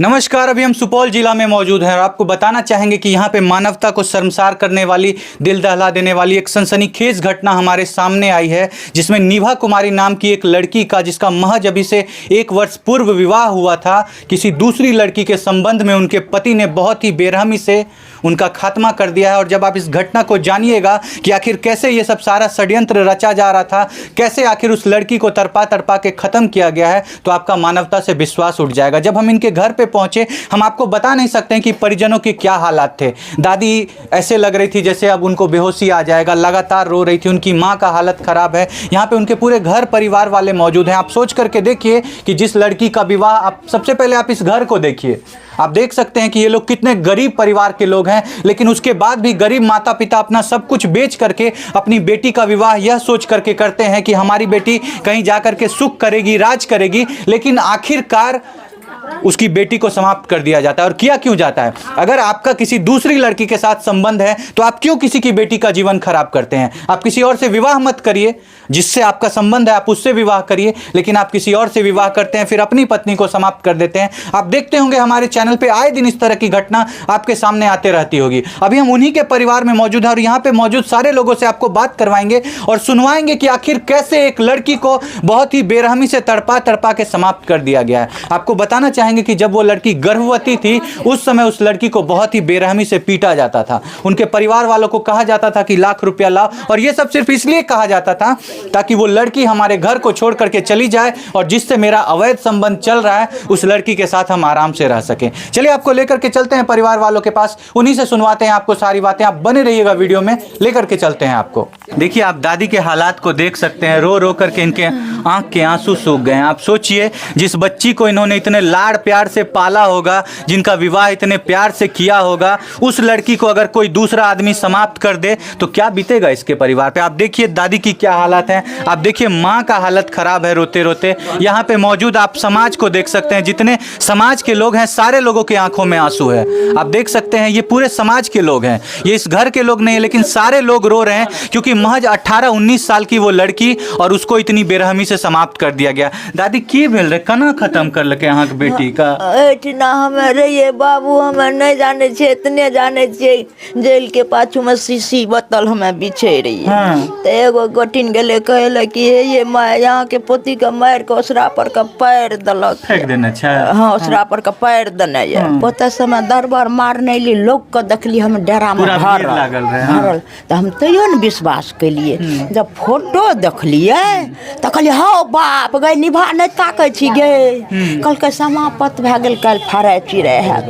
नमस्कार। अभी हम सुपौल जिला में मौजूद हैं और आपको बताना चाहेंगे कि यहाँ पे मानवता को शर्मसार करने वाली, दिल दहला देने वाली एक सनसनीखेज घटना हमारे सामने आई है, जिसमें निभा कुमारी नाम की एक लड़की का, जिसका महज अभी से 1 वर्ष पूर्व विवाह हुआ था, किसी दूसरी लड़की के संबंध में उनके पति ने बहुत ही बेरहमी से उनका खात्मा कर दिया है। और जब आप इस घटना को जानिएगा कि आखिर कैसे ये सब सारा षड्यंत्र रचा जा रहा था, कैसे आखिर उस लड़की को तड़पा तड़पा के ख़त्म किया गया है, तो आपका मानवता से विश्वास उठ जाएगा। जब हम इनके घर पे पहुंचे, हम आपको बता नहीं सकते हैं कि परिजनों के क्या हालात थे। दादी ऐसे लग रही थी जैसे अब उनको बेहोशी आ जाएगा, लगातार रो रही थी। उनकी माँ का हालत ख़राब है। यहाँ पे उनके पूरे घर परिवार वाले मौजूद हैं। आप सोच करके देखिए कि जिस लड़की का विवाह, आप सबसे पहले आप इस घर को देखिए। आप देख सकते हैं कि ये लोग कितने गरीब परिवार के लोग हैं, लेकिन उसके बाद भी गरीब माता पिता अपना सब कुछ बेच करके अपनी बेटी का विवाह यह सोच करके करते हैं कि हमारी बेटी कहीं जा करके सुख करेगी, राज करेगी। लेकिन आखिरकार उसकी बेटी को समाप्त कर दिया जाता है। और किया क्यों जाता है? अगर आपका किसी दूसरी लड़की के साथ संबंध है तो आप क्यों किसी की बेटी का जीवन खराब करते हैं? आप किसी और से विवाह मत करिए, जिससे आपका संबंध है आप उससे विवाह करिए, लेकिन आप किसी और से विवाह करते हैं, फिर अपनी पत्नी को समाप्त कर देते हैं। आप देखते होंगे हमारे चैनल पे आए दिन इस तरह की घटना आपके सामने आते रहती होगी। अभी हम उन्हीं के परिवार में मौजूद हैं और यहाँ पे मौजूद सारे लोगों से आपको बात करवाएंगे और सुनवाएंगे कि आखिर कैसे एक लड़की को बहुत ही बेरहमी से तड़पा तड़पा के समाप्त कर दिया गया है। आपको बताना चाहेंगे कि जब वो लड़की गर्भवती थी, उस समय उस लड़की को बहुत ही बेरहमी से पीटा जाता था। उनके परिवार वालों को कहा जाता था कि लाख रुपया लाओ, और ये सब सिर्फ इसलिए कहा जाता था ताकि वो लड़की हमारे घर को छोड़ करके चली जाए और जिससे मेरा अवैध संबंध चल रहा है उस लड़की के साथ हम आराम से रह सकें। चलिए आपको लेकर के चलते हैं परिवार वालों के पास, उन्हीं से सुनवाते हैं आपको सारी बातें। आप बने रहिएगा वीडियो में, लेकर के चलते हैं आपको। देखिए, आप दादी के हालात को देख सकते हैं। रो रो करके इनके आंख के आंसू सूख गए हैं। आप सोचिए, जिस बच्ची को इन्होंने इतने लाड़ प्यार से पाला होगा, जिनका विवाह इतने प्यार से किया होगा, उस लड़की को अगर कोई दूसरा आदमी समाप्त कर दे तो क्या बीतेगा इसके परिवार पे। आप देखिए दादी की क्या हालत है, आप देखिए माँ का हालत खराब है रोते रोते। यहाँ पे मौजूद आप समाज को देख सकते हैं, जितने समाज के लोग हैं सारे लोगों की आंखों में आंसू है। आप देख सकते हैं ये पूरे समाज के लोग हैं, ये इस घर के लोग नहीं है, लेकिन सारे लोग रो रहे हैं क्योंकि महज 18-19 साल की वो लड़की और उसको इतनी बेरहमी से समाप्त कर दिया गया। दादी की भेल रहे, कना खत्म कर लगे अहाँ के बेटी का? एठिना हमें रहिए बाबू, हमें नहीं जाने छे, इतने जाने छे जेल के पाछू में शीशी बोतल हमें बिछे रही है। तो एगो गोटिन गेले कहले कि ये यहाँ के पोती का मार के ओसरा पर का पैर दलक, फेंक देना छै। हाँ, ओसरा पर का पैर देने है। पोता समय दरबार मारने ली, लोग को देखली हम डेरा में भरल, तो हम तैयो न विश्वास केलिए। जब फोटो देखलिए तो कहलिए हाँ बाप गई निभा नहीं ताकै छी गे, कहलकै समाप्त भए गेल, कल फरे चिड़े है।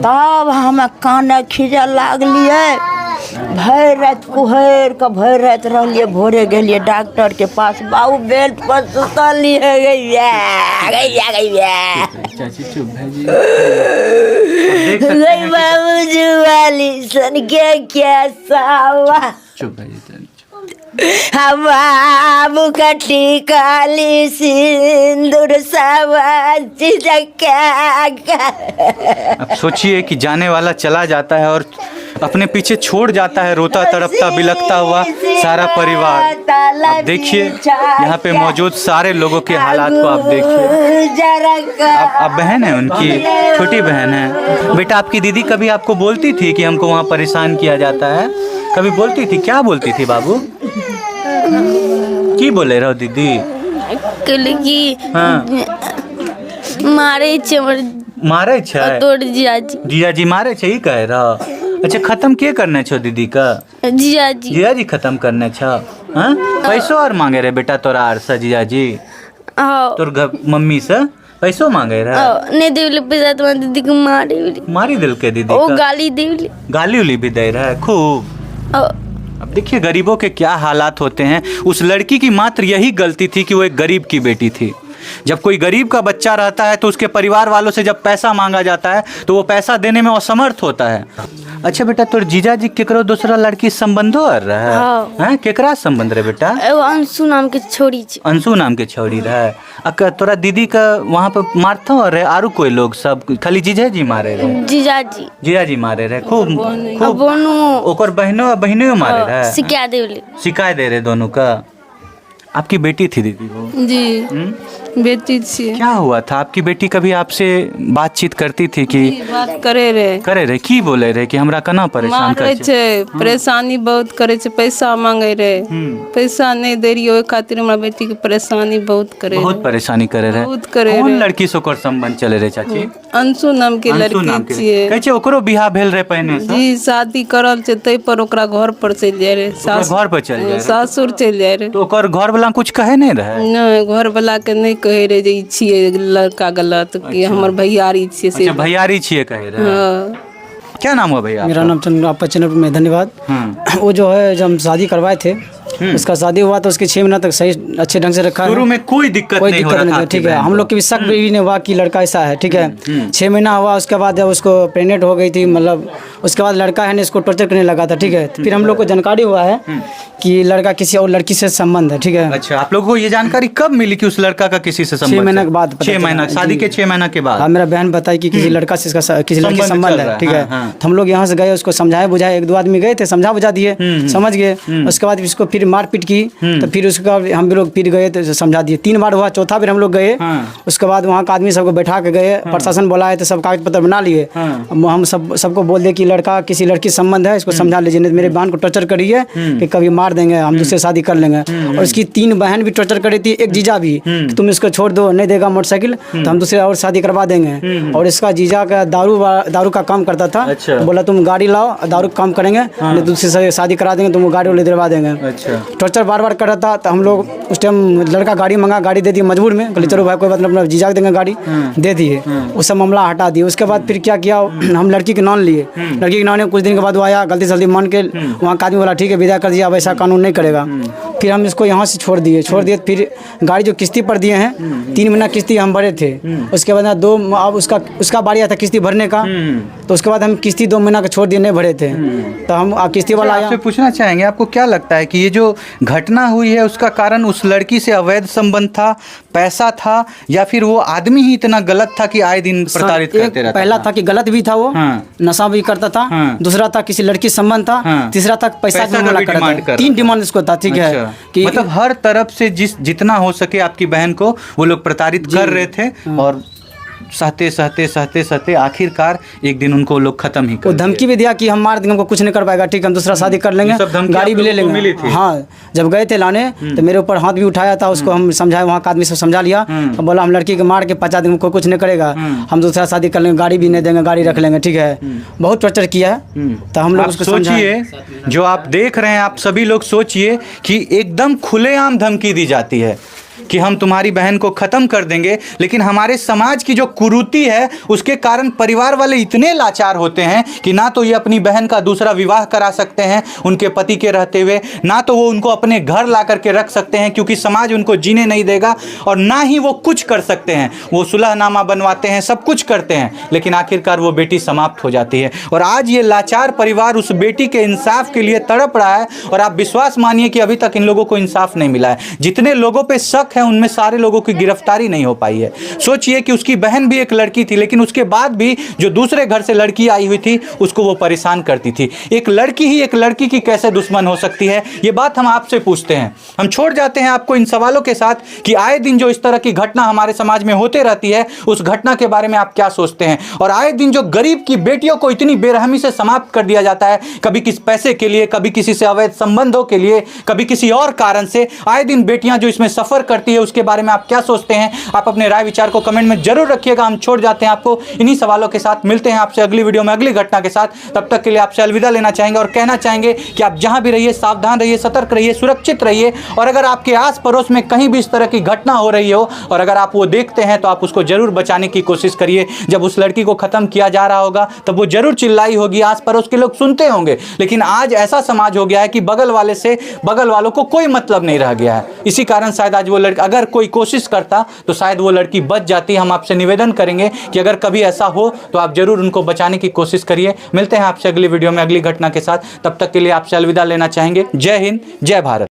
तब हमें काने खींचे लागलिए, भर रात कुहर के भर रात रहिए। भोरे गेलिए डॉक्टर के पास, बाबू बेड पर सुतलिए। गई बाबू जुआली सन के क्या सावा, बाबू कटी काली सिंदूर सवाज। अब सोचिए कि जाने वाला चला जाता है और अपने पीछे छोड़ जाता है रोता तड़पता बिलखता हुआ सारा परिवार। आप देखिए यहाँ पे मौजूद सारे लोगों के हालात को आप देखिए। अब बहन है, उनकी छोटी बहन है। बेटा, आपकी दीदी कभी आपको बोलती थी कि हमको वहाँ परेशान किया जाता है? कभी बोलती थी? क्या बोलती थी बाबू? की बोले रहो दीदी? हाँ। मारे छै तोड़ जिया जी मारे छै, ई कह रहा। अच्छा, खत्म के करने छो दीदी का? जिया जी खत्म करने छो। हाँ, पैसो और मांगे रहे बेटा तोरा आर से जिया जी? तोर मम्मी से पैसो मांगे रहे? नहीं देवले पैसा, तुम्हारी दीदी को मारी दिल के दीदी का? गाली उली भी दे रहा है खूब। अब देखिए गरीबों के क्या हालात होते हैं। उस लड़की की मात्र यही गलती थी कि वो एक गरीब की बेटी थी। जब कोई गरीब का बच्चा रहता है तो उसके परिवार वालों से जब पैसा मांगा जाता है तो वो पैसा देने में असमर्थ होता है। अच्छा बेटा, तोर जीजा जी केकरो दूसरा लड़की संबंधो आ रहा है? हैं, केकरा संबंध रे बेटा? अंशु नाम के छोड़ी। अंशु नाम के छोड़ी रहे। तोरा दीदी का वहाँ पे मारतो रहे? आरु कोई लोग सब खाली जीजा जी मारे रहे? जीजा जी मारे रहे खूब। ओकर बहनो मारे रहे? शिकायत दे रहे दोनों का। आपकी बेटी थी दीदी वो? जी बेटी थी। क्या हुआ था? आपकी बेटी कभी आपसे बातचीत करती थी कि बात करे रे की बोले रहे कि हमरा केना परेशान मारे कर छे, परेशानी बहुत करे छे, पैसा मांगे रे, पैसा नहीं दे रही ओहि खातिर हमरा बेटी के परेशानी बहुत करे, बहुत परेशानी करे रहे। बहुत करे कौन रे। लड़की से ओकर संबंध चले रहे चाची? अंशु नाम के लड़की छिए। कहै छै ओकरो बियाह भेल रहे पहिने से? जी शादी करल छे, तै पर ओकरा घर पर चल जाए रे, घर पर चल जाए रे? सासुर चल जाए रे। तो ओकर घर वाला कुछ कहे नहीं रहे? नहीं घर वाला के नहीं कहे रे जे ई छिए लड़का गलत कि हमर भैयारी छिए से। अच्छा भैयारी छिए कहे रहे। हाँ। क्या नाम हुआ भैया? मेरा नाम चंद्र, आपका चैनल में धन्यवाद। वो जो है जब हम शादी करवाए थे, उसका शादी हुआ तो उसके 6 महीना तक सही अच्छे ढंग से रखा है। शुरू में कोई दिक्कत नहीं हो रहा था, ठीक है। हम लोग की भी शक भी नहीं हुआ कि लड़का ऐसा है, ठीक है। 6 महीना हुआ, उसके बाद जब उसको प्रेग्नेंट हो गई थी, मतलब उसके बाद लड़का है ने इसको टॉर्चर करने लगा था, ठीक है। तो फिर हम लोग को जानकारी हुआ है कि लड़का किसी और लड़की से संबंध है, ठीक है। अच्छा आप लोगों को ये जानकारी कब मिली कि उस लड़का का किसी से संबंध? 6 महीने के बाद। 6 महीना शादी के 6 महीना के बाद? हाँ मेरा बहन बताई कि किसी लड़का से इसका किसी लड़की संबंध है, ठीक है। तो हम लोग यहाँ से गए, उसको समझाए बुझाए, 1-2 आदमी गए थे, समझा बुझा दिए, समझ गए। उसके बाद इसको फिर मारपीट की, तो फिर उसका हम लोग फिर गए तो समझा दिए। 3 बार हुआ, चौथा फिर हम लोग गए। उसके बाद वहाँ का आदमी सबको बैठा के गए, प्रशासन बुलाए तो सब कागज पत्र बना लिए। हम सबको बोल दिए कि लड़का किसी लड़की संबंध है, इसको समझा लीजिए, नहीं मेरे बहन को टॉर्चर करिए कि कभी मार देंगे, हम दूसरे शादी कर लेंगे। और उसकी 3 बहन भी टॉर्चर करी थी, एक जीजा भी, कि तुम इसको छोड़ दो, नहीं देगा मोटरसाइकिल तो हम दूसरे और शादी करवा देंगे। और इसका जीजा का दारू का काम करता था। अच्छा। बोला तुम गाड़ी लाओ, दारू का काम करेंगे, नहीं दूसरे से शादी करा देंगे, तुम गाड़ी वाले दिलवा देंगे। अच्छा। टॉर्चर बार बार कर रहा था। तो हम लोग उस टाइम लड़का गाड़ी मंगा, गाड़ी दे दी मजबूर में, कहले चलो भाई कोई बात नहीं, अपना जीजा देंगे गाड़ी, दे दिए। उस सब मामला हटा दिए। उसके बाद फिर क्या किया, हम लड़की के नाम लिए। लड़की के नाम कुछ दिन के बाद वो आया, गलती जल्दी मान के वहाँ का आदमी बोला ठीक है विदा कर दिया, अब ऐसा कानून नहीं करेगा। फिर हम इसको यहाँ से छोड़ दिए। फिर गाड़ी जो किस्ती पर दिए हैं, 3 महीना किस्ती हम भरे थे। उसके बाद 2 अब उसका बारी आया था किस्ती भरने का, तो उसके बाद हम किस्ती 2 महीना का छोड़ दिए, नहीं भरे थे। तो हम किस्ती वाला आया। आपसे पूछना चाहेंगे, आपको क्या लगता है कि ये जो घटना हुई है उसका कारण उस लड़की से अवैध संबंध था, पैसा था, या फिर वो आदमी ही इतना गलत था कि आए दिन प्रताड़ित करते रहता? पहला था कि गलत भी था वो, नशा भी करता था। दूसरा था किसी लड़की संबंध था। तीसरा था पैसा की मांग करता था। 3 डिमांड इसको था, ठीक है। कि मतलब हर तरफ से जितना हो सके आपकी बहन को वो लोग प्रताड़ित कर रहे थे, और सहते आखिरकार एक दिन उनको लोग खत्म ही कर वो धमकी भी दिया कि हम मार देंगे, हमको कुछ नहीं कर पाएगा, ठीक है हम दूसरा शादी कर लेंगे, गाड़ी भी ले लेंगे। हाँ जब गए थे लाने तो मेरे ऊपर हाथ भी उठाया था, उसको हम समझाए, वहाँ का आदमी सब समझा लिया। तो बोला हम लड़की को मार के 50 दिन कोई कुछ नहीं करेगा, हम दूसरा शादी कर लेंगे, गाड़ी भी नहीं देंगे, गाड़ी रख लेंगे, ठीक है। बहुत टॉर्चर किया है। तो हम लोग उसको सोचिए, जो आप देख रहे हैं, आप सभी लोग सोचिए कि एकदम खुलेआम धमकी दी जाती है कि हम तुम्हारी बहन को खत्म कर देंगे। लेकिन हमारे समाज की जो कुरीति है उसके कारण परिवार वाले इतने लाचार होते हैं कि ना तो ये अपनी बहन का दूसरा विवाह करा सकते हैं उनके पति के रहते हुए, ना तो वो उनको अपने घर ला करके रख सकते हैं क्योंकि समाज उनको जीने नहीं देगा, और ना ही वो कुछ कर सकते हैं। वो सुलहनामा बनवाते हैं, सब कुछ करते हैं, लेकिन आखिरकार वो बेटी समाप्त हो जाती है। और आज ये लाचार परिवार उस बेटी के इंसाफ के लिए तड़प रहा है, और आप विश्वास मानिए कि अभी तक इन लोगों को इंसाफ नहीं मिला है। जितने लोगों पे शक है उनमें सारे लोगों की गिरफ्तारी नहीं हो पाई है। सोचिए कि उसकी बहन भी एक लड़की थी, लेकिन उसके बाद भी जो दूसरे घर से लड़की आई हुई थी उसको वो परेशान करती थी। एक लड़की ही एक लड़की की कैसे दुश्मन हो सकती है, ये बात हम आपसे पूछते हैं। हम छोड़ जाते हैं आपको इन सवालों के साथ कि आए दिन जो इस तरह की घटना हमारे समाज में होते रहती है, उस घटना के बारे में आप क्या सोचते हैं। और आए दिन जो गरीब की बेटियों को इतनी बेरहमी से समाप्त कर दिया जाता है, कभी किस पैसे के लिए, कभी किसी से अवैध संबंधों के लिए, कभी किसी और कारण से, आए दिन बेटियां जो इसमें सफर करती है, उसके बारे में आप क्या सोचते हैं। आप अपने राय विचार को कमेंट में जरूर रखिएगा। हम छोड़ जाते हैं आपको इन्हीं सवालों के साथ। मिलते हैं आपसे अगली वीडियो में अगली घटना के साथ। तब तक के लिए आपसे अलविदा लेना चाहेंगे और कहना चाहेंगे कि आप जहां भी रहिए सावधान रहिए, सतर्क रहिए, सुरक्षित रहिए। और अगर आपके आस पड़ोस में कहीं भी इस तरह की घटना हो रही हो और अगर आप वो देखते हैं तो आप उसको जरूर बचाने की कोशिश करिए। जब उस लड़की को खत्म किया जा रहा होगा तब वो जरूर चिल्लाई होगी, आस पड़ोस के लोग सुनते होंगे, लेकिन आज ऐसा समाज हो गया है कि बगल वाले से बगल वालों को कोई मतलब नहीं रह गया है। इसी कारण शायद आज वो लड़की, अगर कोई कोशिश करता तो शायद वो लड़की बच जाती। हम आपसे निवेदन करेंगे कि अगर कभी ऐसा हो तो आप जरूर उनको बचाने की कोशिश करिए। मिलते हैं आपसे अगली वीडियो में अगली घटना के साथ। तब तक के लिए आपसे अलविदा लेना चाहेंगे। जय हिंद, जय भारत।